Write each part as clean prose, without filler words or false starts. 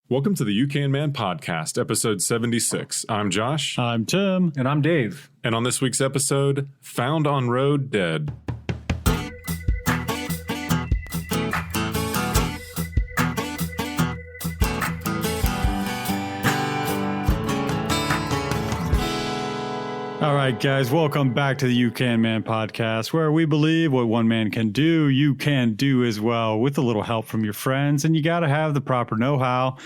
Welcome to the You Can Man podcast, episode 76. I'm Josh. I'm Tim. And I'm Dave. And on this week's episode, Found on Road Dead. All right, guys, welcome back to the You Can Man podcast, where we believe what one man can do, you can do as well with a little help from your friends, and you got to have the proper know-how.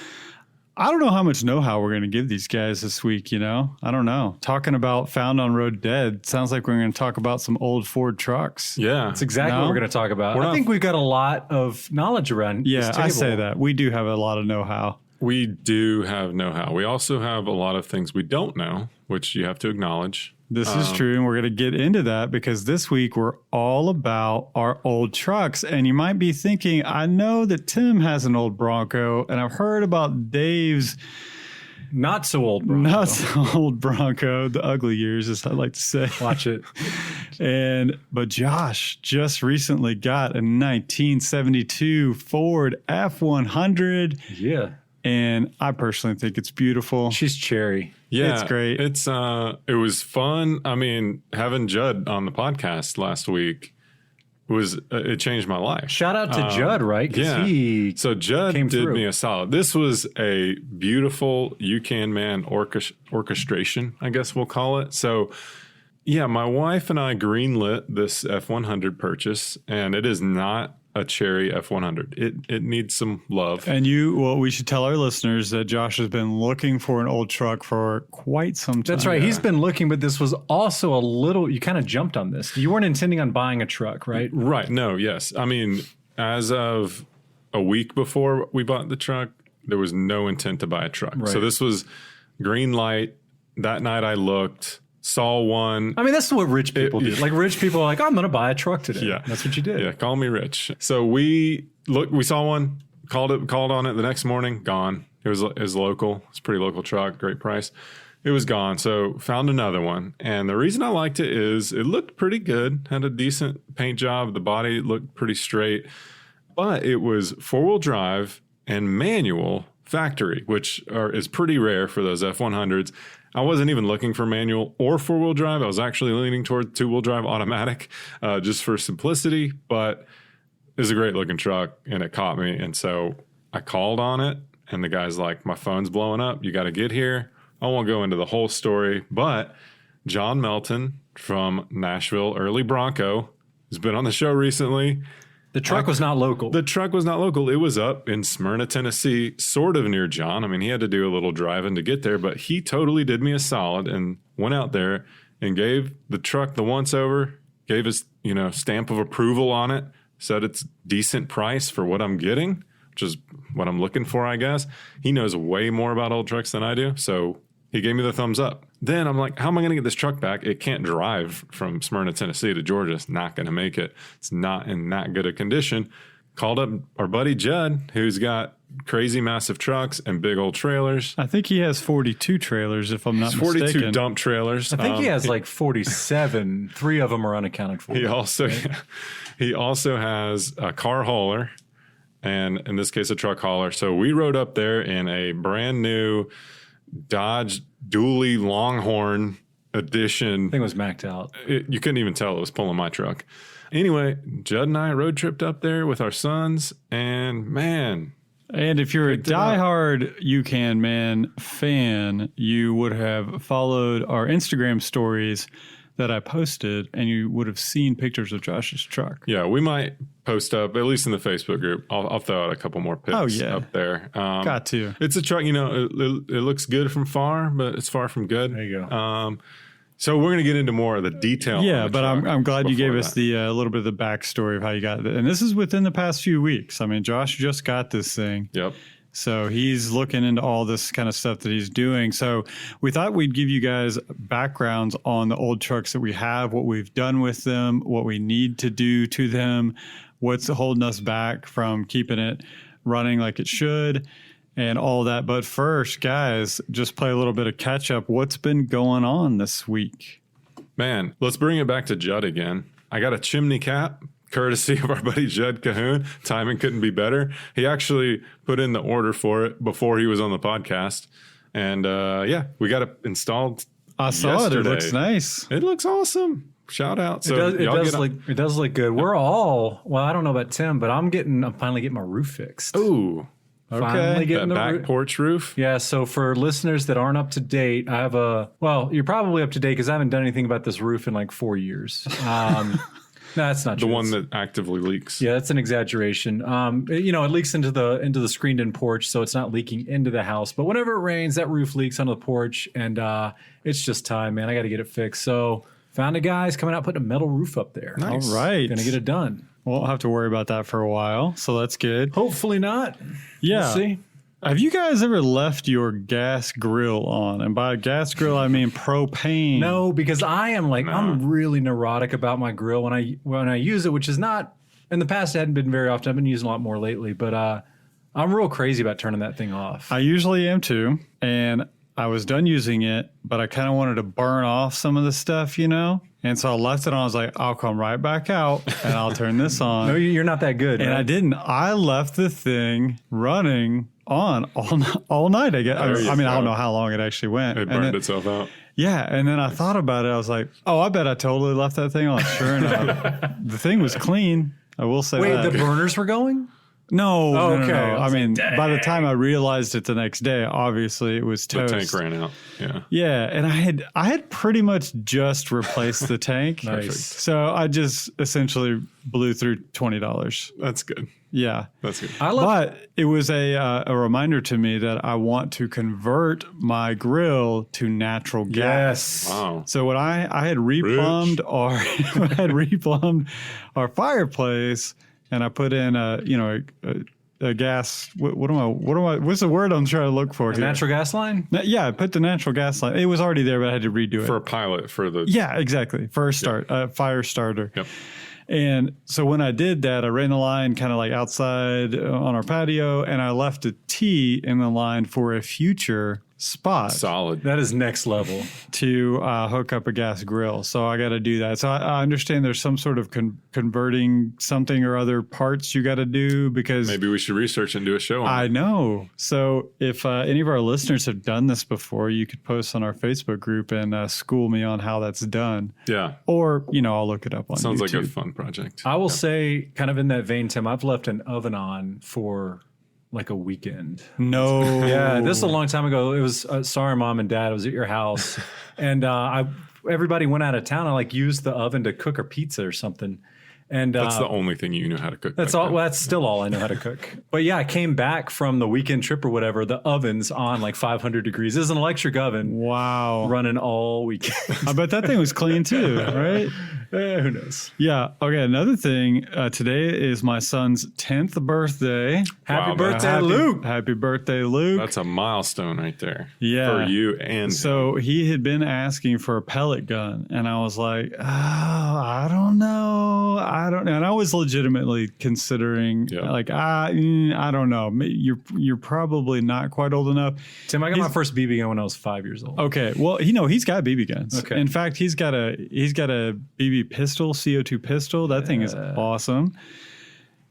I don't know how much know-how we're going to give these guys this week, I don't know. Talking about Found on Road Dead, sounds like we're going to talk about some old Ford trucks. Yeah. That's exactly what we're going to talk about. I think we've got a lot of knowledge around this table. I say that. We do have a lot of know-how. We do have know-how. We also have a lot of things we don't know, which you have to acknowledge. This is true, and we're going to get into that because this week we're all about our old trucks. And you might be thinking, I know that Tim has an old Bronco, and I've heard about Dave's not so old Bronco, the ugly years, as I like to say. Watch it. But Josh just recently got a 1972 Ford F100. Yeah. And I personally think it's beautiful. She's cherry. Yeah, it's great. It was fun. I mean, having Judd on the podcast last week it changed my life. Shout out to Judd, right? Yeah. So Judd did me a solid. This was a beautiful You Can Man orchestration, I guess we'll call it. So yeah, my wife and I greenlit this F100 purchase, and it is not a cherry F100. It needs some love. And we should tell our listeners that Josh has been looking for an old truck for quite some time. That's right. Yeah. He's been looking, but this was also you kind of jumped on this. You weren't intending on buying a truck, right? Right. No, yes. I mean, as of a week before we bought the truck, there was no intent to buy a truck. Right. So this was green light. That night I looked, saw one. I mean, that's what rich people do. Like rich people are like, I'm going to buy a truck today. Yeah. That's what you did. Yeah. Call me rich. So we saw one, called on it the next morning, gone. It was local. It's a pretty local truck. Great price. It was gone. So found another one. And the reason I liked it is it looked pretty good. Had a decent paint job. The body looked pretty straight, but it was 4-wheel drive and manual factory, which is pretty rare for those F100s. I wasn't even looking for manual or 4-wheel drive. I was actually leaning toward 2-wheel drive automatic just for simplicity, but it was a great looking truck and it caught me. And so I called on it and the guy's like, my phone's blowing up. You got to get here. I won't go into the whole story, but John Melton from Nashville, early Bronco, has been on the show recently. The truck was not local. The truck was not local. It was up in Smyrna, Tennessee, sort of near John. I mean, he had to do a little driving to get there, but he totally did me a solid and went out there and gave the truck the once over, gave his, stamp of approval on it, said it's decent price for what I'm getting, which is what I'm looking for, I guess. He knows way more about old trucks than I do, so he gave me the thumbs up. Then I'm like, how am I going to get this truck back? It can't drive from Smyrna, Tennessee to Georgia. It's not going to make it. It's not in that good a condition. Called up our buddy Judd, who's got crazy massive trucks and big old trailers. I think he has 42 trailers, if I'm not mistaken. 42 dump trailers. I think he has like 47. 3 of them are unaccounted for. He also has a car hauler, and in this case, a truck hauler. So we rode up there in a brand new Dodge Dually Longhorn edition. I think it was maxed out. You couldn't even tell it was pulling my truck. Anyway, Judd and I road tripped up there with our sons, and man. And if you're a diehard You Can Man fan, you would have followed our Instagram stories that I posted, and you would have seen pictures of Josh's truck. Yeah, we might post up, at least in the Facebook group. I'll throw out a couple more pics up there. Got to. It's a truck, it looks good from far, but it's far from good. There you go. So we're going to get into more of the detail. Yeah, but I'm glad you gave us the little bit of the backstory of how you got it. And this is within the past few weeks. I mean, Josh just got this thing. Yep. So he's looking into all this kind of stuff that he's doing. So we thought we'd give you guys backgrounds on the old trucks that we have, what we've done with them, what we need to do to them, what's holding us back from keeping it running like it should, and all that. But first, guys, just play a little bit of catch up. What's been going on this week? Man, let's bring it back to Judd again. I got a chimney cap courtesy of our buddy Jed Cahoon. Timing couldn't be better. He actually put in the order for it before he was on the podcast. And we got it installed. I saw it. It looks nice. It looks awesome. Shout out. So it does look good. We're all, well, I don't know about Tim, but I'm finally getting my roof fixed. Ooh. Finally getting the back porch roof. Yeah. So for listeners that aren't up to date, I have you're probably up to date because I haven't done anything about this roof in like 4 years. No, that's not the true. one that actively leaks. Yeah, that's an exaggeration. It leaks into the screened-in porch, so it's not leaking into the house. But whenever it rains, that roof leaks onto the porch, and it's just time, man. I got to get it fixed. So found a guy's coming out putting a metal roof up there. Nice. All right, gonna get it done. Won't have to worry about that for a while, so that's good. Hopefully not. Yeah. We'll see. Have you guys ever left your gas grill on? And by gas grill, I mean propane. No, because I'm really neurotic about my grill when I use it, which is not in the past. It hadn't been very often. I've been using a lot more lately, but I'm real crazy about turning that thing off. I usually am too, and I was done using it, but I kind of wanted to burn off some of the stuff, And so I left it on. I was like, I'll come right back out and I'll turn this on. No, you're not that good. And right? I didn't. I left the thing running on all night, I guess. I don't know how long it actually went. It burned itself out. Yeah. And then I thought about it. I was like, I bet I totally left that thing on. Sure enough, the thing was clean. I will say that. Wait, the burners were going? No, okay. No. I mean, by the time I realized it the next day, obviously it was toast. The tank ran out. Yeah. Yeah, and I had pretty much just replaced the tank. Nice. So I just essentially blew through $20. That's good. Yeah, that's good. But it was a reminder to me that I want to convert my grill to natural gas. Yes. Wow. So when I had replumbed our fireplace. And I put in a gas. What's the word I'm trying to look for? Here? Natural gas line? Yeah, I put the natural gas line. It was already there, but I had to redo it for a pilot for the. Yeah, exactly. For a start, fire starter. Yep. And so when I did that, I ran the line kind of like outside on our patio, and I left a T in the line for a future spot. Solid. That is next level. To hook up a gas grill. So I got to do that. So I understand there's some sort of converting something or other parts you got to do because maybe we should research and do a show on I know. So if any of our listeners have done this before, you could post on our Facebook group and school me on how that's done. Yeah. Or, I'll look it up on Sounds YouTube. like a fun project. I will say, kind of in that vein, Tim, I've left an oven on for like a weekend. No. Yeah, this is a long time ago. It was, sorry, Mom and Dad, I was at your house. And everybody went out of town. I used the oven to cook a pizza or something. And that's the only thing you know how to cook. That's all. Well, that's still all I know how to cook. But yeah, I came back from the weekend trip or whatever. The oven's on like 500 degrees. This is an electric oven. Wow. Running all weekend. I bet that thing was clean too, right? Who knows? Yeah. Okay. Another thing. Today is my son's 10th birthday. Happy birthday, Luke. Happy birthday, Luke. That's a milestone right there. Yeah. For you and so him. He had been asking for a pellet gun, and I was like, I don't know. And I was legitimately considering, I don't know. You're probably not quite old enough. Tim, I got my first BB gun when I was 5 years old. Okay, well, he's got BB guns. Okay. In fact, he's got a BB pistol, CO2 pistol. That thing is awesome.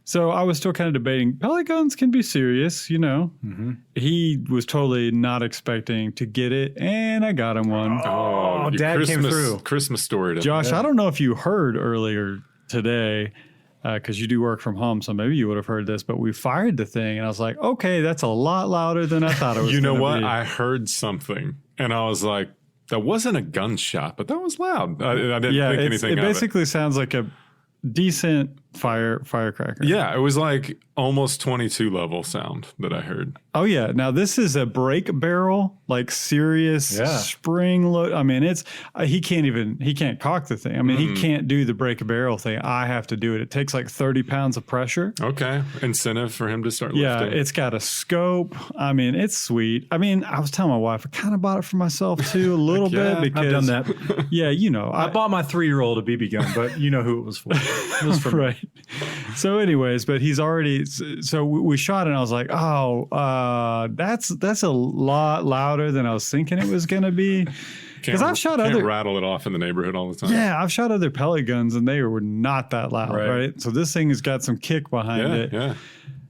So I was still kind of debating. Pellet guns can be serious, Mm-hmm. He was totally not expecting to get it, and I got him one. Oh, Dad came through. Christmas story. Josh, I don't know if you heard earlier today, because you do work from home, so maybe you would have heard this, but we fired the thing, and I was like, okay, that's a lot louder than I thought it was. You know what? I heard something, and I was like, that wasn't a gunshot, but that was loud. I didn't think anything of it. It basically sounds like a decent firecracker. Yeah, it was like almost 22 level sound that I heard. Oh yeah. Now this is a brake barrel, like serious spring load. I mean, he can't cock the thing. I mean, he can't do the brake barrel thing. I have to do it. It takes like 30 pounds of pressure. Okay. Incentive for him to start lifting. Yeah, it's got a scope. I mean, it's sweet. I mean, I was telling my wife, I kind of bought it for myself too, a little bit because I've done that. Yeah, I bought my 3-year-old a BB gun, but you know who it was for. It was for right. So anyways, but he's already, so we shot it and I was like, that's a lot louder than I was thinking it was going to be. Because I've shot can't other rattle it off in the neighborhood all the time. Yeah, I've shot other pellet guns and they were not that loud, right? So this thing has got some kick behind it. Yeah.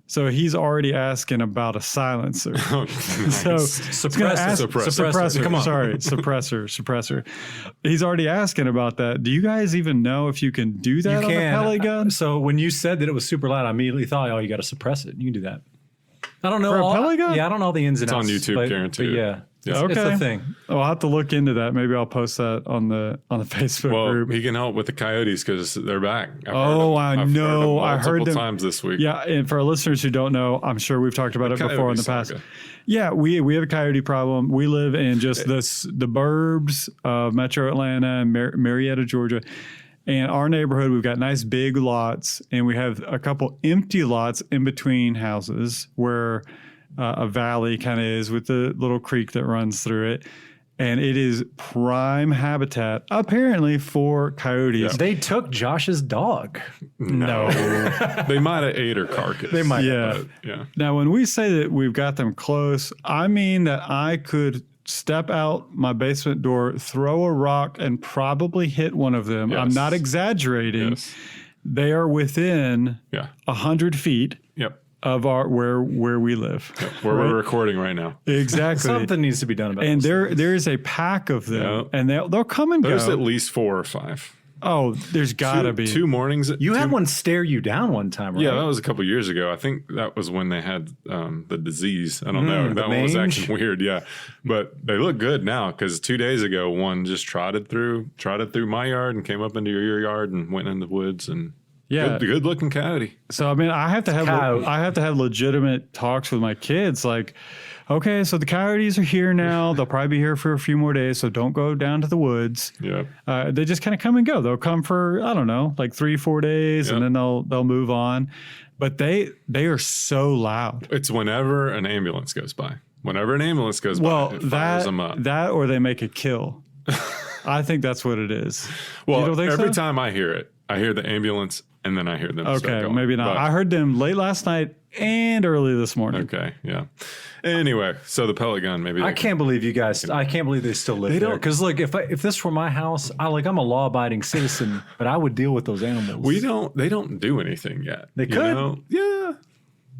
So he's already asking about a silencer. Oh, nice. So suppressor. Come on. Sorry, suppressor. He's already asking about that. Do you guys even know if you can do that on a pellet gun? So when you said that it was super loud, I immediately thought, oh, you got to suppress it. You can do that. I don't know. For a pellet gun? Yeah, I don't know all the ins and It's outs. on YouTube, guaranteed. Yeah. Yeah. It's a thing. I'll have to look into that. Maybe I'll post that on the Facebook group. He can help with the coyotes because they're back. I know. I heard them times this week. Yeah, and for our listeners who don't know, I'm sure we've talked about it before in the past. Saga. Yeah, we have a coyote problem. We live in just the burbs of Metro Atlanta and Marietta, Georgia. And our neighborhood, we've got nice big lots, and we have a couple empty lots in between houses where a valley kind of is with the little creek that runs through it. And it is prime habitat, apparently, for coyotes. Yeah. They took Josh's dog. No. They might have ate her carcass. They might. Yeah. Yeah. Now, when we say that we've got them close, I mean that I could step out my basement door, throw a rock, and probably hit one of them. Yes. I'm not exaggerating. Yes. They are within 100 feet Yep. of where we live. Where we're recording right now. Exactly. Something needs to be done about it. And there is a pack of them, and they'll come and There's go. at least 4 or 5. Oh, there's got to be. 2 mornings. You had one stare you down one time, right? Yeah, that was a couple years ago. I think that was when they had the disease. I don't know. That one was mange? acting weird. Yeah, but they look good now because 2 days ago, one just trotted through my yard and came up into your yard and went in the woods and. Yeah, good looking coyote. So I mean, I have to have legitimate talks with my kids. Like, okay, so the coyotes are here now. They'll probably be here for a few more days. So don't go down to the woods. Yeah, they just kind of come and go. They'll come for I don't know, like 3-4 days, and then they'll move on. But they are so loud. it's whenever an ambulance goes by. Whenever an ambulance goes by, it fires them up. That or they make a kill. I think that's what it is. Well, you don't think every so? time I hear it, I hear the ambulance and then I hear them. start Okay, going. maybe not. But- I heard them late last night and early this morning. Okay, yeah. Anyway, so the pellet gun, maybe. I can't believe you guys. I can't believe they still live there. Because look, if this were my house, I'm a law-abiding citizen, but I would deal with those animals. They don't do anything yet. They could. You know? Yeah.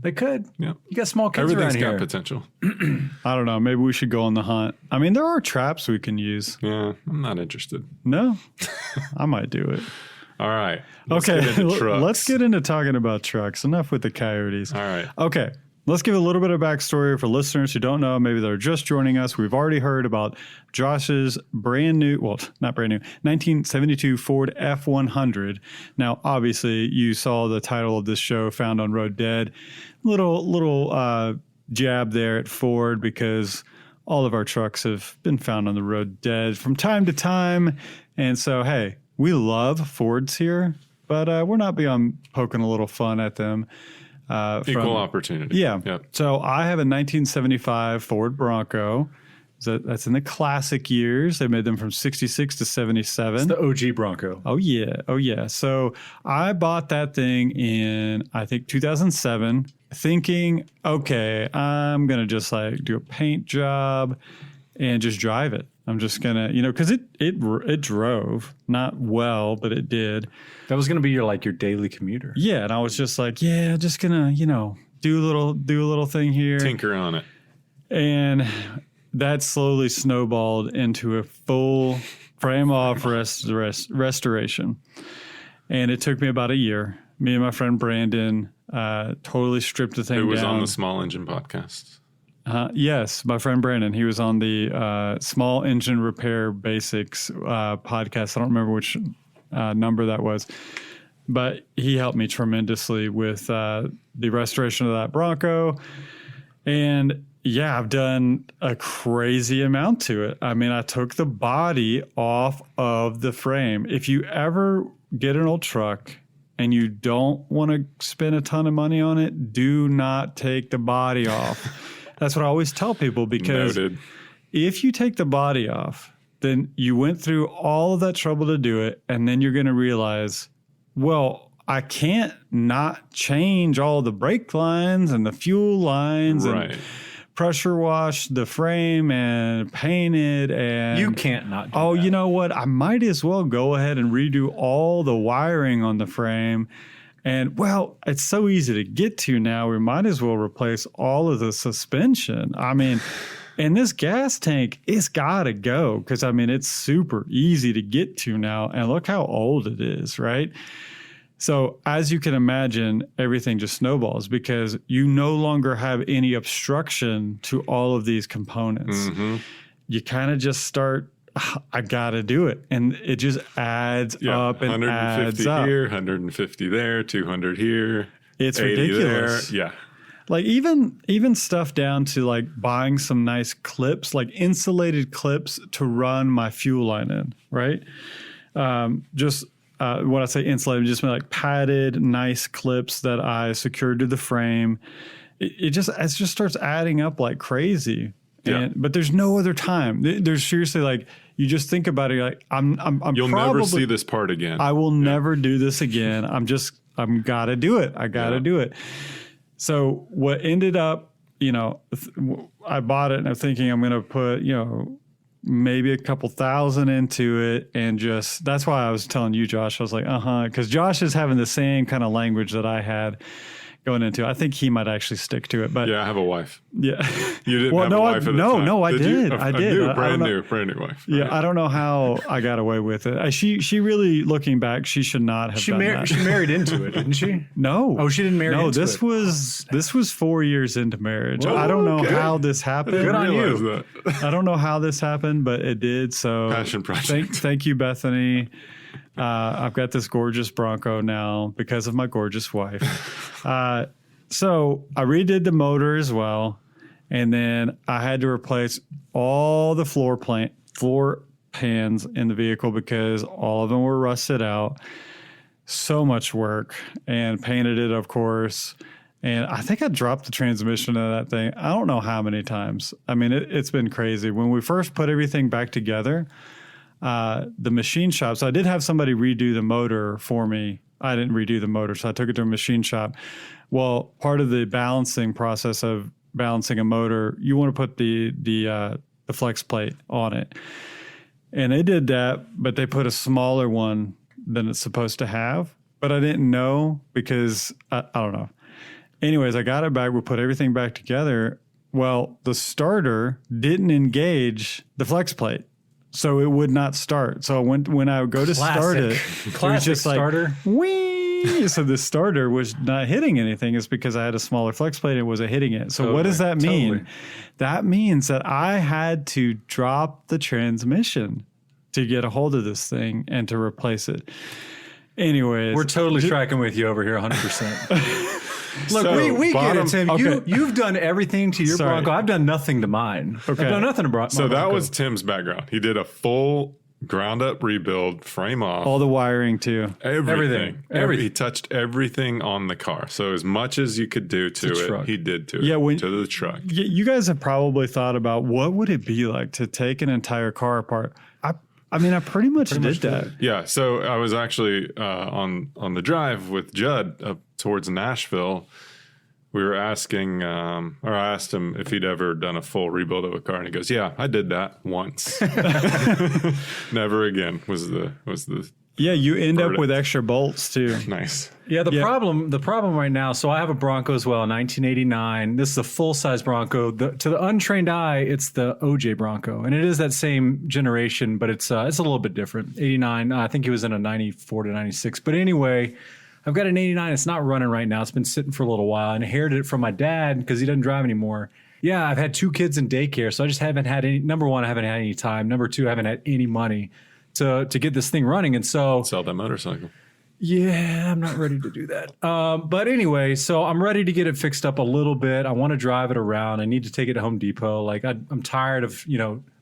They could. Yeah. You got small kids Everything's around got here. potential. I don't know. Maybe we should go on the hunt. I mean, there are traps we can use. Yeah, I'm not interested. No, I might do it. All right. Okay, Get into trucks. let's get into talking about trucks. Enough with the coyotes. All right. Okay, let's give a little bit of backstory for listeners who don't know. Maybe they're just joining us. We've already heard about Josh's brand new, well, not brand new, 1972 Ford F100. Now, obviously, you saw the title of this show, Found on Road Dead. Little jab there at Ford because all of our trucks have been found on the road dead from time to time. And so, hey, we love Fords here, but we're not beyond poking a little fun at them. Equal opportunity. Yeah. Yep. So I have a 1975 Ford Bronco. That's in the classic years. They made them from 66 to 77. It's the OG Bronco. Oh, yeah. Oh, yeah. So I bought that thing in, I think, 2007, thinking, okay, I'm going to just like do a paint job and just drive it. I'm just going to, because it drove, not well, but it did. That was going to be your daily commuter. Yeah. And I was just like, yeah, just going to, do a little thing here. Tinker on it. And that slowly snowballed into a full frame off restoration. And it took me about a year. Me and my friend Brandon totally stripped the thing down. Who was on the Small Engine podcast. Yes, my friend Brandon. He was on the Small Engine Repair Basics podcast. I don't remember which number that was. But he helped me tremendously with the restoration of that Bronco. And yeah, I've done a crazy amount to it. I mean, I took the body off of the frame. If you ever get an old truck and you don't want to spend a ton of money on it, do not take the body off. That's what I always tell people, because Noted. if you take the body off, then you went through all of that trouble to do it, and then you're going to realize, well, I can't not change all the brake lines and the fuel lines Right. and pressure washed the frame and painted, and You can't not do oh, that. you know what? I might as well go ahead and redo all the wiring on the frame. And well, it's so easy to get to now. We might as well replace all of the suspension. I mean, and this gas tank, it's got to go because, I mean, it's super easy to get to now. And look how old it is, right? So as you can imagine, everything just snowballs because you no longer have any obstruction to all of these components. Mm-hmm. You kind of just start, I got to do it. And it just adds up and 150 adds up. here, 150 there, 200 here. It's 80 ridiculous. there. Yeah. Like even stuff down to like buying some nice clips, like insulated clips to run my fuel line in, right? When I say insulated, just like padded, nice clips that I secured to the frame. It just starts adding up like crazy. Yeah. But there's no other time. There's seriously like you just think about it, you're like I'm You'll probably, never see this part again. I will never do this again. I'm gotta do it. I gotta do it. So what ended up, I bought it and I'm thinking I'm going to put, maybe a couple thousand into it. And that's why I was telling you, Josh, I was like, because Josh is having the same kind of language that I had going into. I think he might actually stick to it. But yeah, I have a wife. Yeah. You didn't have a wife at the time. No, I did. You? I did. Brand new wife. Yeah, Right. I don't know how I got away with it. She really, looking back, she should not have done that. She married into it, didn't she? No. Oh, she didn't marry No, into this it. was 4 years into marriage. Whoa, I don't know okay. how this happened. Good on Realize you. that. I don't know how this happened, but it did. So Passion project. Thank you, Bethany. I've got this gorgeous Bronco now because of my gorgeous wife. So I redid the motor as well. And then I had to replace all the floor pans in the vehicle because all of them were rusted out. So much work, and painted it, of course. And I think I dropped the transmission of that thing. I don't know how many times. I mean, it's been crazy. When we first put everything back together, the machine shop, so I did have somebody redo the motor for me. I didn't redo the motor, so I took it to a machine shop. Well, part of the balancing process of balancing a motor, you want to put the flex plate on it. And they did that, but they put a smaller one than it's supposed to have. But I didn't know because I don't know. Anyways, I got it back. We put everything back together. Well, the starter didn't engage the flex plate, so it would not start. So when I would go to start it, it was just like, starter. whee! So the starter was not hitting anything. It's because I had a smaller flex plate and it wasn't hitting it. So what does that mean? Totally. That means that I had to drop the transmission to get a hold of this thing and to replace it. Anyways. We're totally tracking with you over here 100%. Look, So, we get it, Tim. okay. You've done everything to your Sorry. Bronco. I've done nothing to mine. Okay. I've done nothing to Bronco. So that was Tim's background. He did a full ground up rebuild, frame off, all the wiring too. everything. Everything. He touched everything on the car. So as much as you could do to The it, truck. he did to Yeah, it, to the truck. You guys have probably thought about what would it be like to take an entire car apart. I mean, I pretty much did that. Yeah, so I was actually on the drive with Judd up towards Nashville. We were asking, or I asked him if he'd ever done a full rebuild of a car, and he goes, "Yeah, I did that once. Never again." Was the Yeah, you end up Verdict. with extra bolts too. nice? Yeah, the problem right now. So I have a Bronco as well, 1989. This is a full size Bronco. To the untrained eye, it's the OJ Bronco, and it is that same generation, but it's a little bit different. 89. I think he was in a 94 to 96. But anyway, I've got an 89. It's not running right now. It's been sitting for a little while. I inherited it from my dad because he doesn't drive anymore. Yeah, I've had 2 kids in daycare, so I just haven't had any. Number one, I haven't had any time. Number two, I haven't had any money to get this thing running, and so. Sell that motorcycle. Yeah, I'm not ready to do that. But anyway, so I'm ready to get it fixed up a little bit. I want to drive it around. I need to take it to Home Depot. Like I'm tired of,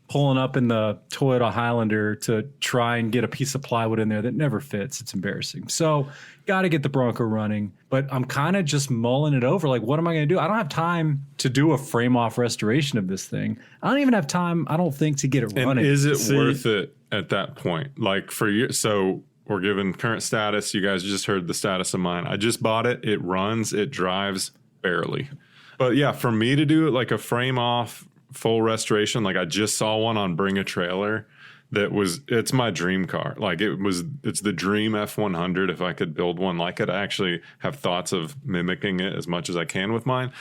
pulling up in the Toyota Highlander to try and get a piece of plywood in there that never fits. It's embarrassing. So got to get the Bronco running, but I'm kind of just mulling it over. Like, what am I going to do? I don't have time to do a frame off restoration of this thing. I don't even have time, I don't think, to get it And running. is it worth it at that point? Like for you, so we're given current status. You guys just heard the status of mine. I just bought it. It runs. It drives barely. But yeah, for me to do it like a frame off full restoration, like I just saw one on Bring a Trailer. It's my dream car. Like it's the dream F100. If I could build one like it, I actually have thoughts of mimicking it as much as I can with mine.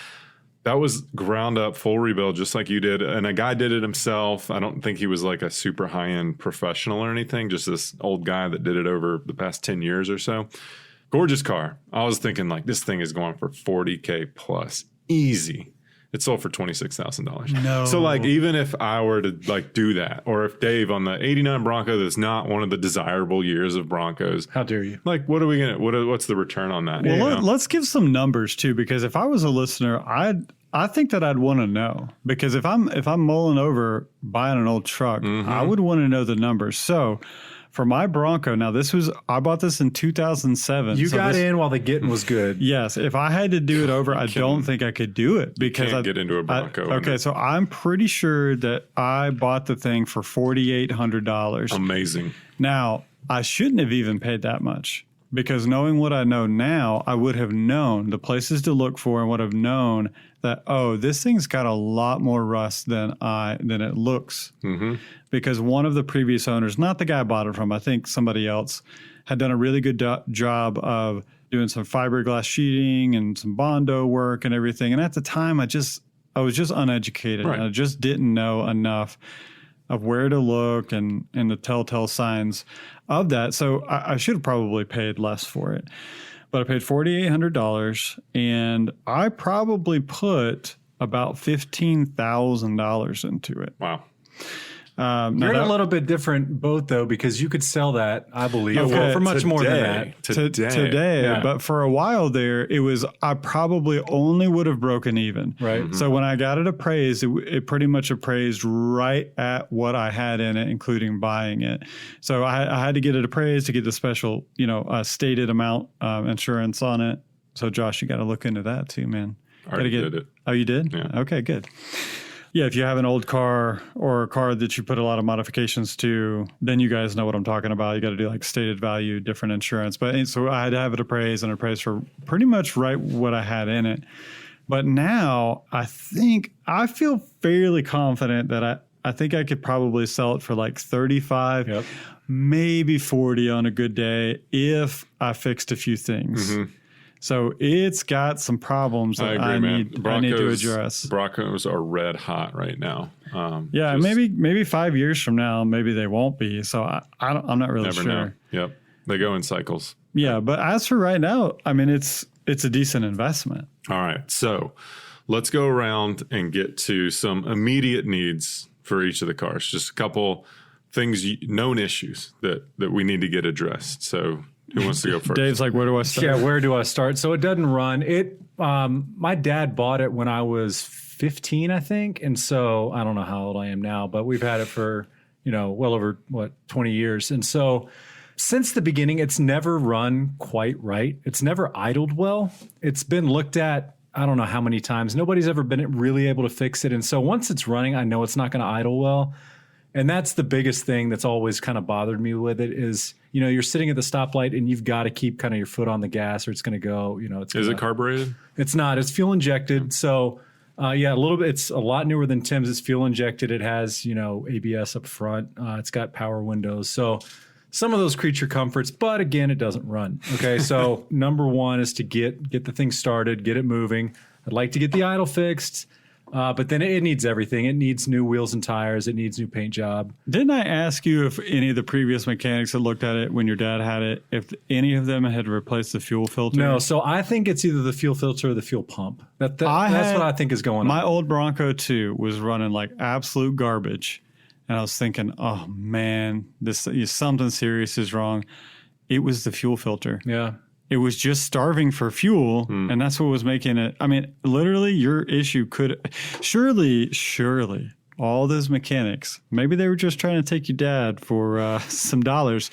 That was ground up, full rebuild, just like you did. And a guy did it himself. I don't think he was like a super high end professional or anything, just this old guy that did it over the past 10 years or so. Gorgeous car. I was thinking like this thing is going for $40K plus. Easy. It sold for $26,000. No. So like even if I were to like do that, or if Dave on the 89 Bronco that's not one of the desirable years of Broncos. How dare you? Like what are we going to what's the return on that? Well, let's give some numbers too, because if I was a listener, I think that I'd want to know, because if I'm mulling over buying an old truck, I would want to know the numbers. So for my Bronco, now I bought this in 2007. You got in while the getting was good. Yes. If I had to do it over, I don't think I could do it because I get into a Bronco. Okay. So I'm pretty sure that I bought the thing for $4,800. Amazing. Now I shouldn't have even paid that much, because knowing what I know now, I would have known the places to look for and would have known that, oh, this thing's got a lot more rust than it looks. Mm-hmm. Because one of the previous owners, not the guy I bought it from, I think somebody else, had done a really good job of doing some fiberglass sheeting and some Bondo work and everything. And at the time, I was just uneducated. Right. I just didn't know enough of where to look and the telltale signs of that. So I should have probably paid less for it. But I paid $4,800, and I probably put about $15,000 into it. Wow. You're in a little bit different boat, though, because you could sell that, I believe, for much more than that. Today. Yeah. But for a while there, I probably only would have broken even. Right. Mm-hmm. So when I got it appraised, it pretty much appraised right at what I had in it, including buying it. So I had to get it appraised to get the special, stated amount insurance on it. So Josh, you got to look into that too, man. I already did it. Oh, you did? Yeah. Okay, good. Yeah, if you have an old car or a car that you put a lot of modifications to, then you guys know what I'm talking about. You got to do like stated value, different insurance. But so I had to have it appraised for pretty much right what I had in it. But now I feel fairly confident that I think I could probably sell it for like 35, yep, maybe 40 on a good day if I fixed a few things. Mm-hmm. So it's got some problems that I need to address. Broncos are red hot right now. Maybe 5 years from now, maybe they won't be. So I'm not really sure. Know. Yep, they go in cycles. Yeah, but as for right now, I mean, it's a decent investment. All right, so let's go around and get to some immediate needs for each of the cars. Just a couple things, known issues that we need to get addressed. So. Who wants to go first? Dave's like, where do I start? Yeah, where do I start? So it doesn't run. My dad bought it when I was 15, I think. And so I don't know how old I am now, but we've had it for, well over 20 years. And so since the beginning, it's never run quite right. It's never idled well. It's been looked at, I don't know how many times. Nobody's ever been really able to fix it. And so once it's running, I know it's not going to idle well. And that's the biggest thing that's always kind of bothered me with it is, you're sitting at the stoplight and you've got to keep kind of your foot on the gas or it's going to go, Is it carbureted? It's not. It's fuel injected. So, a little bit. It's a lot newer than Tim's. It's fuel injected. It has, ABS up front. It's got power windows. So some of those creature comforts, but again, it doesn't run. Okay. So number one is to get the thing started, get it moving. I'd like to get the idle fixed. But then it needs everything. It needs new wheels and tires. It needs new paint job. Didn't I ask you if any of the previous mechanics had looked at it when your dad had it, if any of them had replaced the fuel filter? No. So I think it's either the fuel filter or the fuel pump. That's what I think is going on. My old Bronco 2 was running like absolute garbage. And I was thinking, oh, man, something serious is wrong. It was the fuel filter. Yeah. It was just starving for fuel, and that's what was making it. I mean, literally, your issue could surely, all those mechanics, maybe they were just trying to take your dad for some dollars,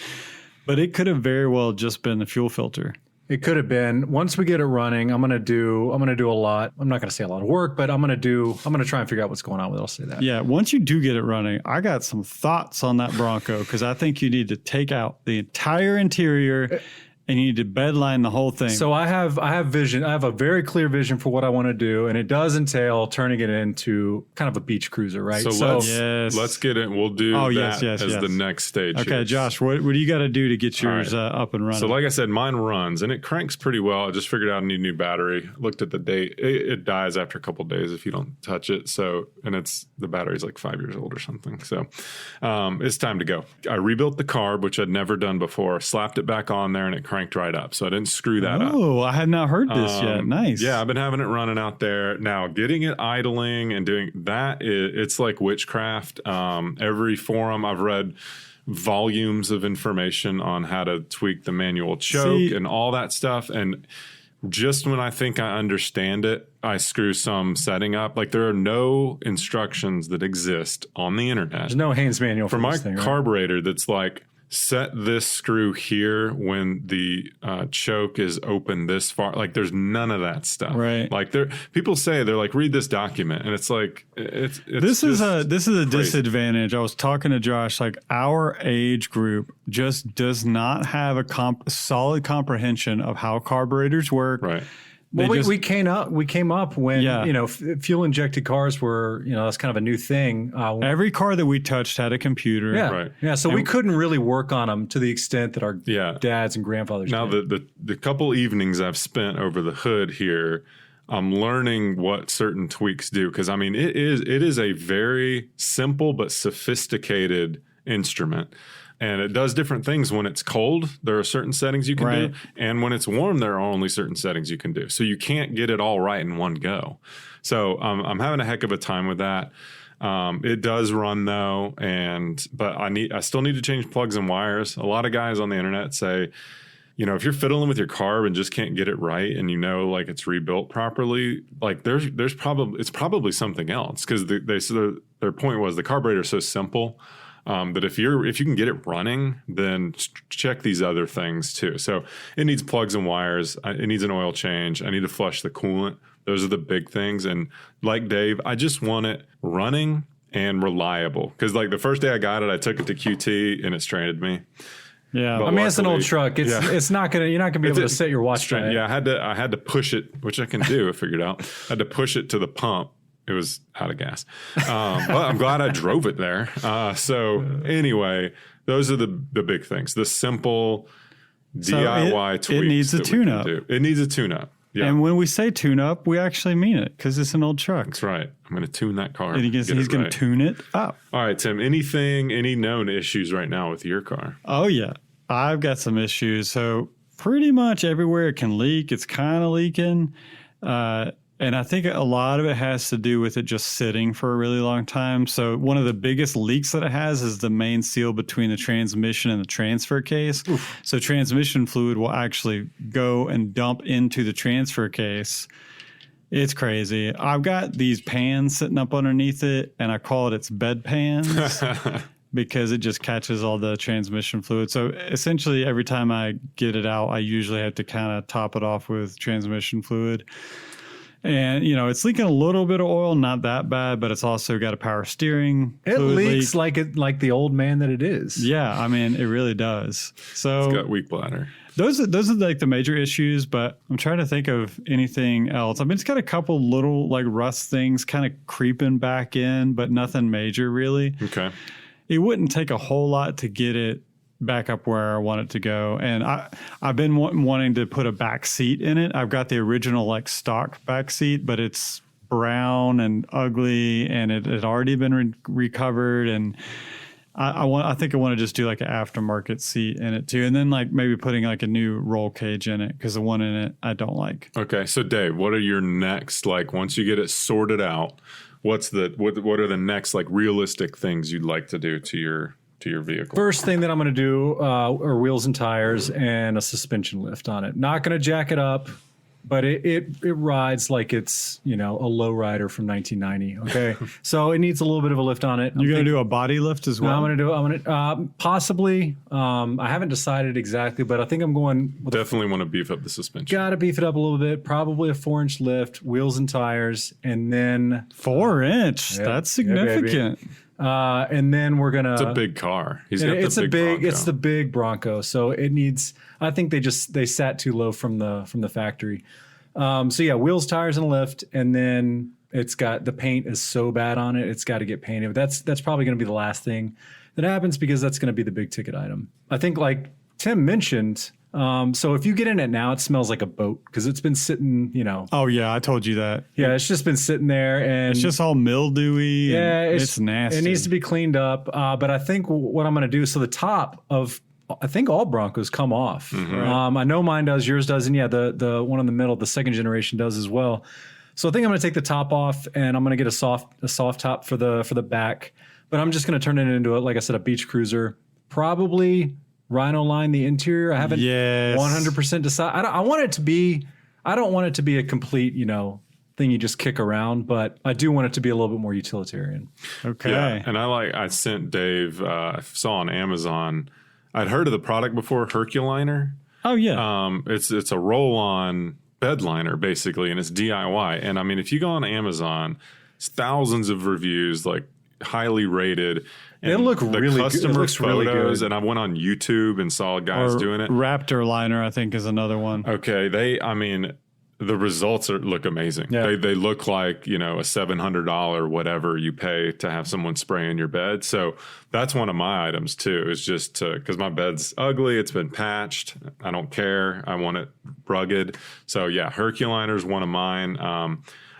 but it could have very well just been the fuel filter. It could have been. Once we get it running, I'm gonna do a lot. I'm not gonna say a lot of work, but I'm gonna try and figure out what's going on with it. I'll say that. Yeah. Once you do get it running, I got some thoughts on that Bronco because I think you need to take out the entire interior and you need to bedline the whole thing. So I have vision. I have a very clear vision for what I want to do, and it does entail turning it into kind of a beach cruiser, right? So let's get it. We'll do as the next stage. Okay, here. Josh, what do you got to do to get yours up and running? So like I said, mine runs and it cranks pretty well. I just figured out I need a new battery. Looked at the date. It dies after a couple of days if you don't touch it. So, and the battery's like 5 years old or something. So it's time to go. I rebuilt the carb, which I'd never done before, slapped it back on there, and it cranked right up. So I didn't screw that up. Oh, I had not heard this yet. Nice. Yeah, I've been having it running out there. Now, getting it idling and doing that, it's like witchcraft. Every forum I've read volumes of information on how to tweak the manual choke and all that stuff. And just when I think I understand it, I screw some setting up. Like there are no instructions that exist on the internet. There's no Haynes manual for my carburetor that's like, set this screw here when the choke is open this far. Like there's none of that stuff. Right. Like people say they're like, read this document, and it's like this is a disadvantage. I was talking to Josh. Like our age group just does not have a solid comprehension of how carburetors work. Right. Well, we came up when fuel injected cars were that's kind of a new thing. Every car that we touched had a computer. Yeah, right. Yeah. So we couldn't really work on them to the extent that our dads and grandfathers. Now did. the couple evenings I've spent over the hood here, I'm learning what certain tweaks do, because I mean it is a very simple but sophisticated instrument. And it does different things. When it's cold, there are certain settings you can do. And when it's warm, there are only certain settings you can do. So you can't get it all right in one go. So I'm having a heck of a time with that. It does run though. But I still need to change plugs and wires. A lot of guys on the internet say, if you're fiddling with your carb and just can't get it right, and like it's rebuilt properly, like it's probably something else. Because their point was the carburetor is so simple. That if you can get it running, then check these other things too. So it needs plugs and wires. It needs an oil change. I need to flush the coolant. Those are the big things. And like Dave, I just want it running and reliable. Because like the first day I got it, I took it to QT and it stranded me. Yeah, but I mean it's an old truck. It's not gonna. You're not gonna be able to set your watch on it. Yeah, I had to push it, which I can do. I figured out. I had to push it to the pump. It was out of gas. But I'm glad I drove it there. So anyway, those are the big things. The simple DIY tweaks. It needs a tune-up. It needs a tune-up. Yeah. And when we say tune-up, we actually mean it because it's an old truck. That's right. I'm going to tune that car. And he's going to tune it up. All right, Tim, any known issues right now with your car? Oh, yeah. I've got some issues. So pretty much everywhere it can leak, it's kind of leaking. And I think a lot of it has to do with it just sitting for a really long time. So one of the biggest leaks that it has is the main seal between the transmission and the transfer case. Oof. So transmission fluid will actually go and dump into the transfer case. It's crazy. I've got these pans sitting up underneath it, and I call it its bed pans. Because it just catches all the transmission fluid. So essentially every time I get it out, I usually have to kind of top it off with transmission fluid. And, it's leaking a little bit of oil, not that bad, but it's also got a power steering. It leaks like the old man that it is. Yeah, I mean, it really does. So it's got weak bladder. Those are like the major issues, but I'm trying to think of anything else. I mean, it's got a couple little like rust things kind of creeping back in, but nothing major really. Okay. It wouldn't take a whole lot to get it back up where I want it to go. And I've been wanting to put a back seat in it. I've got the original like stock back seat, but it's brown and ugly, and it had already been recovered. And I think I want to just do like an aftermarket seat in it too, and then like maybe putting like a new roll cage in it because the one in it I don't like. Okay, so Dave, what are your next, like once you get it sorted out, what are the next like realistic things you'd like to do to your vehicle? First thing that I'm going to do are wheels and tires and a suspension lift on it. Not going to jack it up, but it rides like it's, a low rider from 1990. Okay. So it needs a little bit of a lift on it. You're going to do a body lift as well? No, I'm going to possibly. I haven't decided exactly, but I think I'm going. Definitely want to beef up the suspension. Got to beef it up a little bit. Probably a 4-inch lift, wheels and tires, and then 4-inch. That's significant. Yeah, And then we're gonna. It's a big car. He's got It's the big Bronco. It's the big Bronco. So it needs. I think they sat too low from the factory. So yeah, wheels, tires, and lift, and then it's got the paint is so bad on it. It's got to get painted. That's probably going to be the last thing that happens because that's going to be the big ticket item. I think like Tim mentioned. So if you get in it now, it smells like a boat because it's been sitting, Oh yeah, I told you that. Yeah, it's just been sitting there and it's just all mildewy. Yeah, it's nasty. It needs to be cleaned up. But I think what I'm going to do, so the top of, I think all Broncos come off. Mm-hmm. I know mine does, yours does, and yeah, the one in the middle, the second generation does as well. So I think I'm going to take the top off and I'm going to get a soft top for the back. But I'm just going to turn it into like I said, a beach cruiser, probably. Rhino line the interior. I haven't 100% decided. I want it to be. I don't want it to be a complete, thing you just kick around, but I do want it to be a little bit more utilitarian. Okay. Yeah, and I sent Dave. I saw on Amazon. I'd heard of the product before, Herculiner. Oh yeah. It's a roll-on bed liner basically, and it's DIY. And I mean, if you go on Amazon, it's thousands of reviews, like highly rated. They look really good. Customer It looks really photos, good. and I went on YouTube and saw guys doing it. Raptor liner, I think, is another one. Okay, the results look amazing. Yeah. They look like, a $700 whatever you pay to have someone spray in your bed. So that's one of my items too, is just because my bed's ugly. It's been patched. I don't care. I want it rugged. So yeah, Herculiner's one of mine.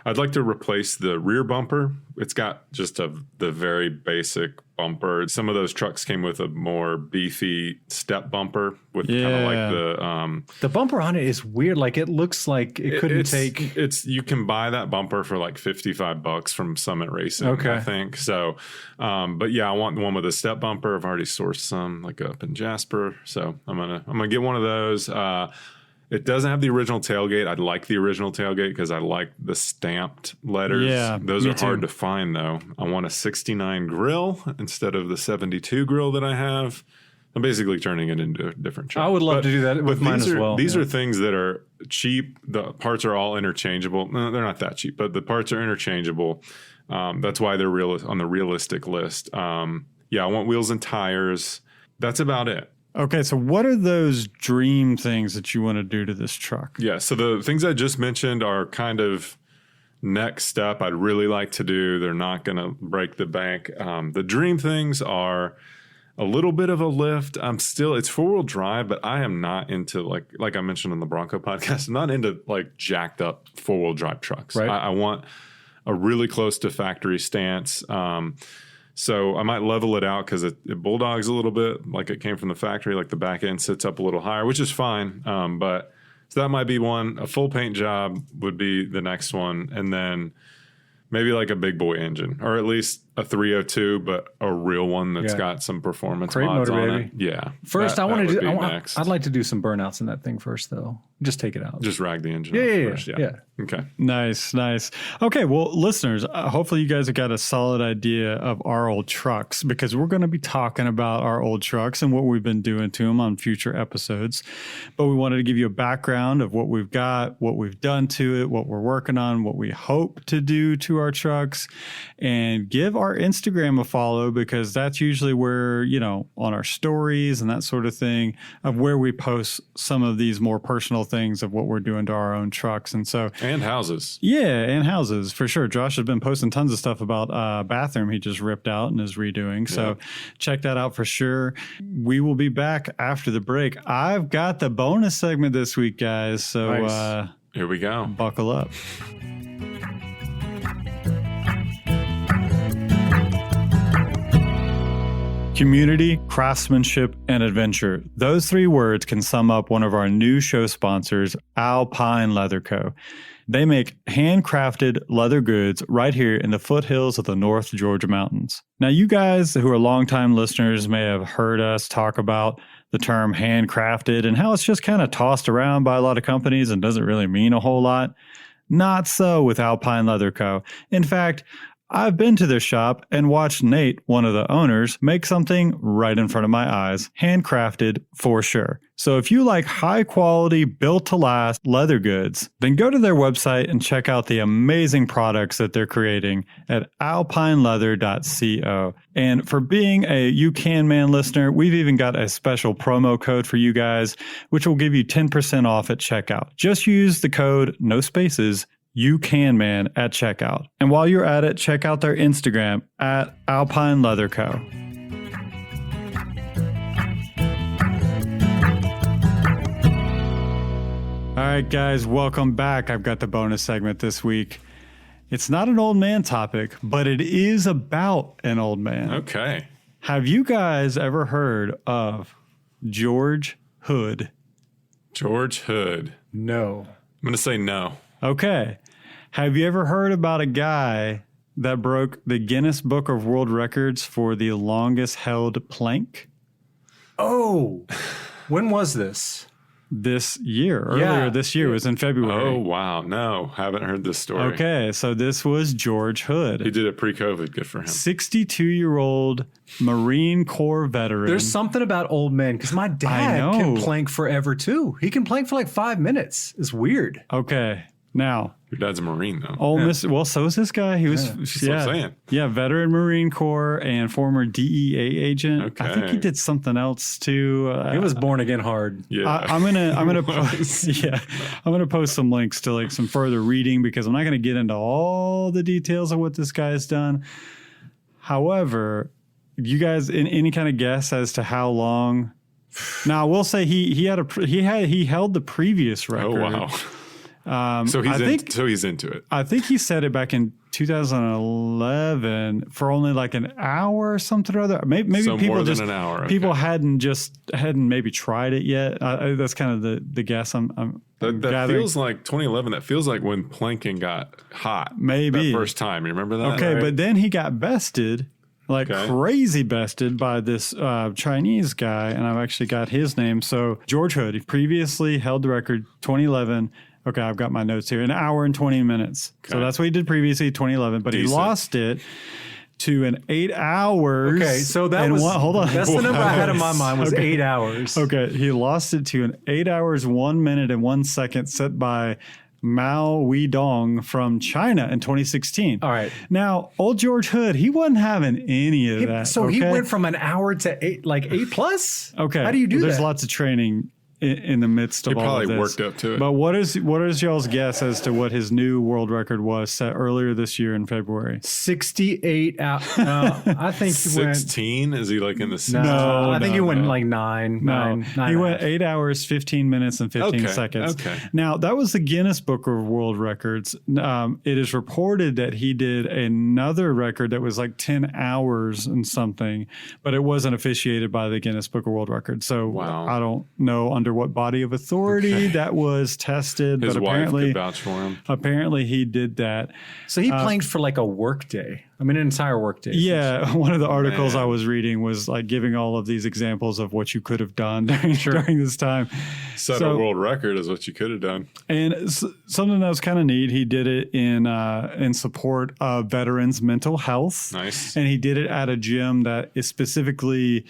I'd like to replace the rear bumper. It's got just the very basic bumper. Some of those trucks came with a more beefy step bumper with kind of like the bumper on it is weird. Like it looks like it couldn't take. You can buy that bumper for like $55 from Summit Racing, I think. So, but yeah, I want the one with a step bumper. I've already sourced some like up in Jasper, so I'm gonna get one of those. It doesn't have the original tailgate. I'd like the original tailgate because I like the stamped letters. Yeah, those are hard to find though. I want a 69 grill instead of the 72 grill that I have. I'm basically turning it into a different truck. I would love to do that with mine as well. These are things that are cheap. The parts are all interchangeable. No, they're not that cheap, but the parts are interchangeable. That's why they're on the realistic list. I want wheels and tires. That's about it. Okay, so what are those dream things that you want to do to this truck? Yeah, so the things I just mentioned are kind of next step I'd really like to do. They're not going to break the bank. The dream things are a little bit of a lift. It's four-wheel drive, but I am not into like I mentioned on the Bronco podcast, I'm not into like jacked up four-wheel drive trucks. Right. I want a really close to factory stance. So I might level it out because it bulldogs a little bit, like it came from the factory, like the back end sits up a little higher, which is fine. But so that might be one. A full paint job would be the next one. And then maybe like a big boy engine, or at least a 302, but a real one that's got some performance Crate mods motor, on baby. it. Yeah. First, next. I'd like to do some burnouts in that thing first, though. Just take it out. Just rag the engine off first. Yeah. Okay. Nice. Okay, well, listeners, hopefully you guys have got a solid idea of our old trucks, because we're going to be talking about our old trucks and what we've been doing to them on future episodes. But we wanted to give you a background of what we've got, what we've done to it, what we're working on, what we hope to do to our trucks, and give our Instagram a follow, because that's usually where, on our stories and that sort of thing, of where we post some of these more personal things of what we're doing to our own trucks. And houses. Yeah, and houses for sure. Josh has been posting tons of stuff about a bathroom he just ripped out and is redoing. So check that out for sure. We will be back after the break. I've got the bonus segment this week, guys. So nice. Here we go. Buckle up. Community, craftsmanship, and adventure. Those three words can sum up one of our new show sponsors, Alpine Leather Co. They make handcrafted leather goods right here in the foothills of the North Georgia mountains. Now, you guys who are longtime listeners may have heard us talk about the term handcrafted and how it's just kind of tossed around by a lot of companies and doesn't really mean a whole lot. Not so with Alpine Leather Co. In fact, I've been to their shop and watched Nate, one of the owners, make something right in front of my eyes, handcrafted for sure. So if you like high quality, built to last leather goods, then go to their website and check out the amazing products that they're creating at alpineleather.co. And for being a You Can Man listener, we've even got a special promo code for you guys, which will give you 10% off at checkout. Just use the code, no spaces, You Can Man at checkout. And while you're at it, check out their Instagram at Alpine Leather Co. All right, guys, welcome back. I've got the bonus segment this week. It's not an old man topic, but it is about an old man. Okay. Have you guys ever heard of George Hood? George Hood. No. I'm going to say no. Okay. Have you ever heard about a guy that broke the Guinness Book of World Records for the longest held plank? Oh, when was this? This year, earlier this year, was in February. Oh, wow. No, haven't heard this story. Okay, so this was George Hood. He did it pre-COVID. Good for him. 62-year-old Marine Corps veteran. There's something about old men, because my dad can plank forever too. He can plank for like 5 minutes. It's weird. Okay, now. Your dad's a Marine, though. Well, so is this guy. He was, That's what I'm saying. Yeah, veteran Marine Corps and former DEA agent. Okay. I think he did something else too. He was born again hard. Yeah. I'm gonna post, I'm gonna post some links to like some further reading because I'm not gonna get into all the details of what this guy's done. However, you guys, in any kind of guess as to how long? Now, I will say he held the previous record. Oh, wow. So he's into it. I think he said it back in 2011 for only like an hour or something or other. Maybe so people more just than an hour. Okay. people hadn't maybe tried it yet. That's kind of the guess I'm that gathering. feels like 2011. That feels like when planking got hot. Maybe that first time. You remember that? Okay, right? but then he got bested. Crazy bested by this Chinese guy, and I've actually got his name. So George Hood, he previously held the record 2011. Okay, I've got my notes here. An hour and 20 minutes. Okay. So that's what he did previously, 2011. But he lost it to an 8 hours. Okay, so that was... hold on. That's the number I had in my mind was 8 hours. Okay, he lost it to an 8 hours, 1 minute, and 1 second set by Mao Weidong from China in 2016. All right. Now, old George Hood, he wasn't having any of that. So he went from an hour to 8 plus? Okay. How do you do that? There's lots of training in the midst of all of this. He probably worked up to it. But what is y'all's guess as to what his new world record was set earlier this year in February? 68 out. I think he 16? went. Is he like in the 60s? No, I think he went like 9. No, he went 8 hours, 15 minutes, and 15 seconds. Okay. Now, that was the Guinness Book of World Records. It is reported that he did another record that was like 10 hours and something, but it wasn't officiated by the Guinness Book of World Records. So wow. I don't know under what body of authority that was tested. His but wife apparently, could vouch for him. Apparently, he did that. So he planked for like a work day. I mean, an entire work day. Yeah, one of the articles I was reading was like giving all of these examples of what you could have done during this time. Set a world record is what you could have done. And something that was kind of neat, he did it in support of veterans' mental health. Nice. And he did it at a gym that is specifically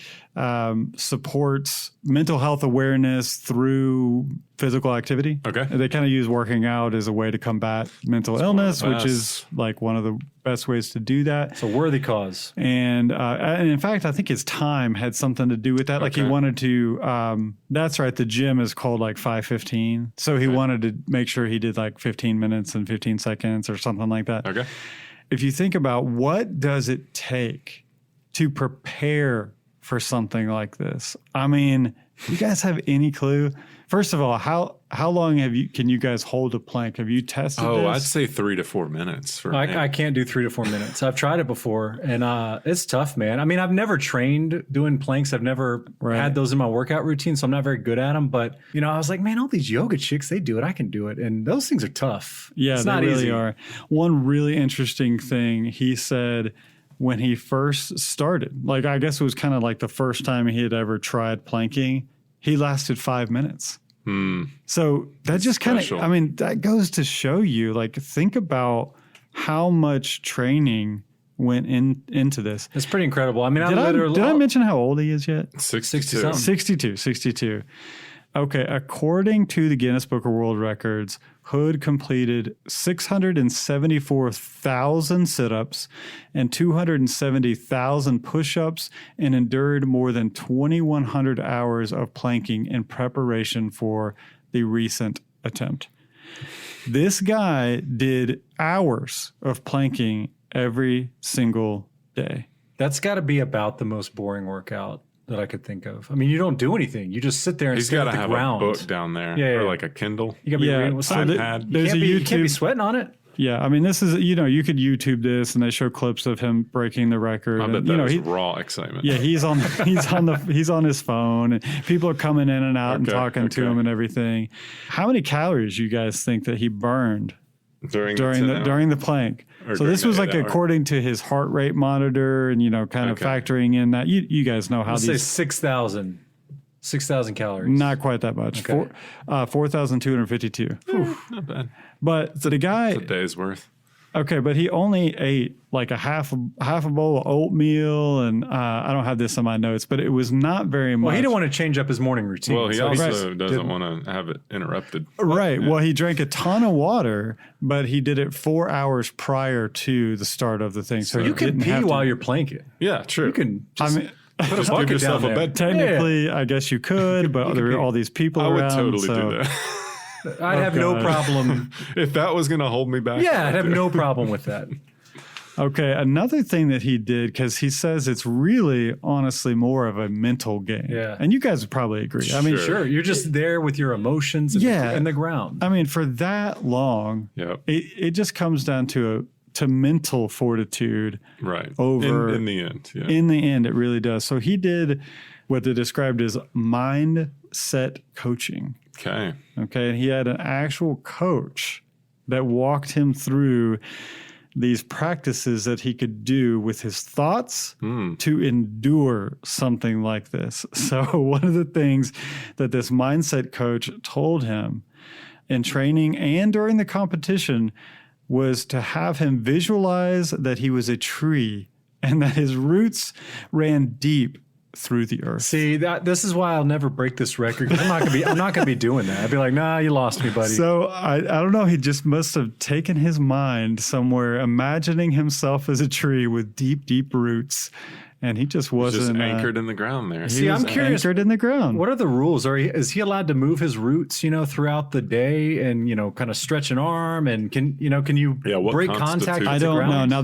supports mental health awareness through physical activity. Okay. They kind of use working out as a way to combat mental illness, which is like one of the best ways to do that. It's a worthy cause. And in fact, I think his time had something to do with that. Like he wanted to, that's right. The gym is called like 5:15. So he wanted to make sure he did like 15 minutes and 15 seconds or something like that. Okay. If you think about what does it take to prepare for something like this? I mean, you guys have any clue? First of all, how long can you guys hold a plank? Have you tested this? I'd say 3 to 4 minutes. I can't do 3 to 4 minutes. I've tried it before, and it's tough, man. I mean, I've never trained doing planks. I've never had those in my workout routine, so I'm not very good at them. But, I was like, man, all these yoga chicks, they do it. I can do it. And those things are tough. Yeah, it's they not really easy. are. One really interesting thing he said when he first started, like I guess it was kind of like the first time he had ever tried planking, he lasted 5 minutes. So that just kind of, I mean, that goes to show you, like, think about how much training went into this. It's pretty incredible. I mean, Did I mention how old he is yet? 62. 62. Okay, according to the Guinness Book of World Records, Hood completed 674,000 sit-ups and 270,000 push-ups and endured more than 2,100 hours of planking in preparation for the recent attempt. This guy did hours of planking every single day. That's got to be about the most boring workout that I could think of. I mean, you don't do anything. You just sit there and stare at the ground. He's got to have a book down there or like a Kindle. You got to be reading with something. You can't be sweating on it. Yeah, I mean, this is, you could YouTube this, and they show clips of him breaking the record. I bet that was raw excitement. Yeah, he's on his phone, and people are coming in and out and talking to him and everything. How many calories you guys think that he burned during the plank? So this was like according to his heart rate monitor, and kind of factoring in that you guys know how Let's say 6,000 calories. Not quite that much. Okay. 4,252. Not bad. But the guy, it's a day's worth. Okay, but he only ate like a half a bowl of oatmeal, and I don't have this on my notes, but it was not very much. Well, he didn't want to change up his morning routine. Well, he also doesn't want to have it interrupted. Right. Yeah. Well, he drank a ton of water, but he did it 4 hours prior to the start of the thing. So you can pee while you're planking. Yeah, true. You can just put a bucket down there. A bed. Technically, I guess you could, but there were all these people around. I would totally do that. I'd have no problem. If that was going to hold me back. Yeah, I'd have no problem with that. Okay, another thing that he did, because he says it's really, honestly, more of a mental game. Yeah. And you guys would probably agree. I mean, sure. You're just there with your emotions and the ground. I mean, for that long, it just comes down to mental fortitude. Right. Over in the end. Yeah. In the end, it really does. So he did what they described as mindset coaching. Okay. And he had an actual coach that walked him through these practices that he could do with his thoughts to endure something like this. So one of the things that this mindset coach told him in training and during the competition was to have him visualize that he was a tree and that his roots ran deep through the earth. See, this is why I'll never break this record, because I'm not gonna be doing that. I'd be like, nah, you lost me, buddy. So I don't know. He just must have taken his mind somewhere, imagining himself as a tree with deep, deep roots, and he just wasn't anchored in the ground there. See, I'm curious. Anchored in the ground. What are the rules? Is he allowed to move his roots, throughout the day, and kind of stretch an arm, and can you break contact? I don't know. Now I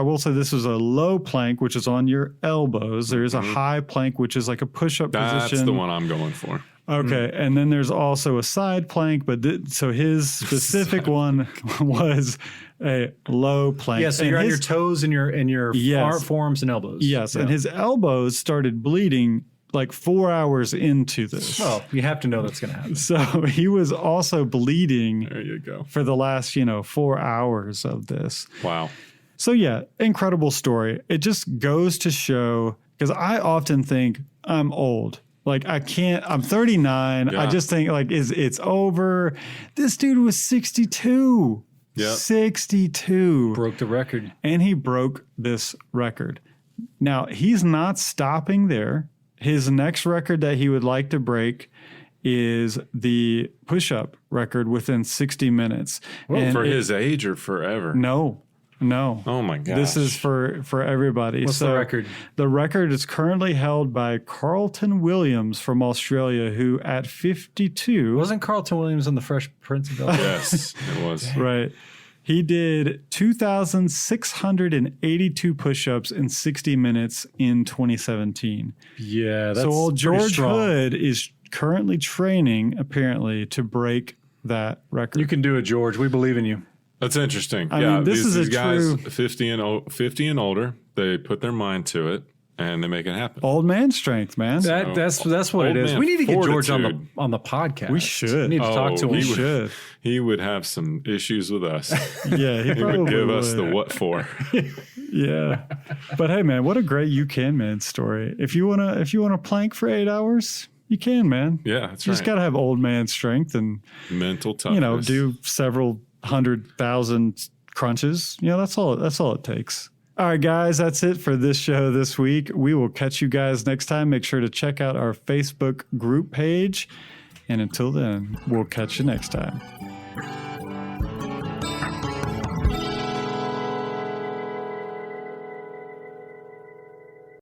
will say this was a low plank, which is on your elbows. There is a high plank, which is like a push-up position. That's the one I'm going for. Okay, and then there's also a side plank, but so his specific one was a low plank. Yeah, so you're on your toes and your forearms and elbows. Yes, and his elbows started bleeding like 4 hours into this. Well, you have to know that's going to happen. So he was also bleeding. There you go. For the last 4 hours of this. Wow. So yeah, incredible story. It just goes to show, because I often think I'm old. Like I'm 39. Yeah. I just think it's over. This dude was 62. Yeah. 62. Broke the record. And he broke this record. Now, he's not stopping there. His next record that he would like to break is the push-up record within 60 minutes. Well, for his age or forever? No. Oh my gosh. This is for everybody. What's the record? The record is currently held by Carlton Williams from Australia, who at 52... Wasn't Carlton Williams on the Fresh Prince of Bel-Air? Yes, it was. Right. He did 2,682 push-ups in 60 minutes in 2017. Yeah, that's so old George Hood is currently training, apparently, to break that record. You can do it, George. We believe in you. That's interesting. I mean, these guys, 50 and older, they put their mind to it and they make it happen. Old man strength, man. That's what it is. We need to get George on the podcast. We should. We need to talk to him. He would have some issues with us. Yeah, he would give us the what for. Yeah, but hey, man, what a great you can man story. If you wanna plank for 8 hours, you can, man. Yeah, that's right. You just gotta have old man strength and mental toughness. Do several 100,000 crunches. That's all it takes. All right, guys, that's it for this show this week. We will catch you guys next time. Make sure to check out our Facebook group page. And until then, we'll catch you next time.